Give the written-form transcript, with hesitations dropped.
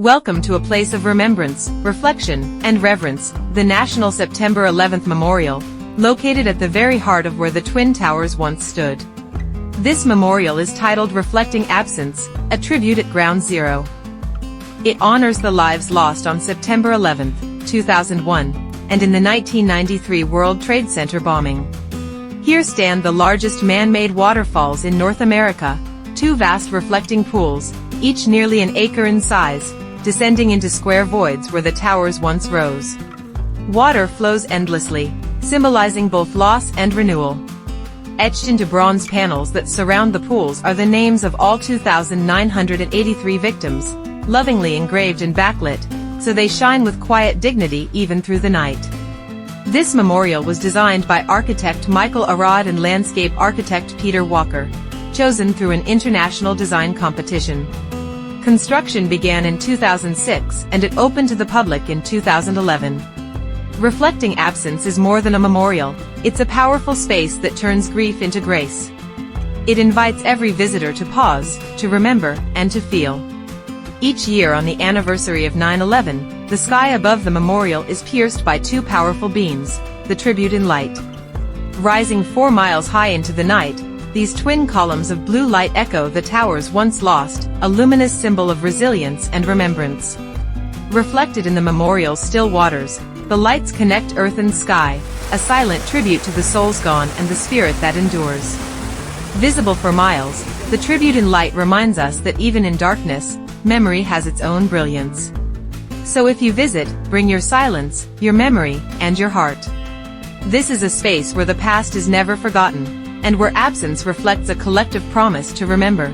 Welcome to a place of remembrance, reflection, and reverence, the National September 11th Memorial, located at the very heart of where the Twin Towers once stood. This memorial is titled Reflecting Absence, a tribute at Ground Zero. It honors the lives lost on September 11, 2001, and in the 1993 World Trade Center bombing. Here stand the largest man-made waterfalls in North America, two vast reflecting pools, each nearly an acre in size, descending into square voids where the towers once rose. Water flows endlessly, symbolizing both loss and renewal. Etched into bronze panels that surround the pools are the names of all 2,983 victims, lovingly engraved and backlit, so they shine with quiet dignity even through the night. This memorial was designed by architect Michael Arad and landscape architect Peter Walker, chosen through an international design competition. Construction began in 2006 and it opened to the public in 2011. Reflecting Absence is more than a memorial, it's a powerful space that turns grief into grace. It invites every visitor to pause, to remember, and to feel. Each year on the anniversary of 9/11, the sky above the memorial is pierced by two powerful beams, the tribute in light. Rising 4 miles high into the night, these twin columns of blue light echo the towers once lost, a luminous symbol of resilience and remembrance. Reflected in the memorial's still waters, the lights connect earth and sky, a silent tribute to the souls gone and the spirit that endures. Visible for miles, the tribute in light reminds us that even in darkness, memory has its own brilliance. So if you visit, bring your silence, your memory, and your heart. This is a space where the past is never forgotten, and where absence reflects a collective promise to remember.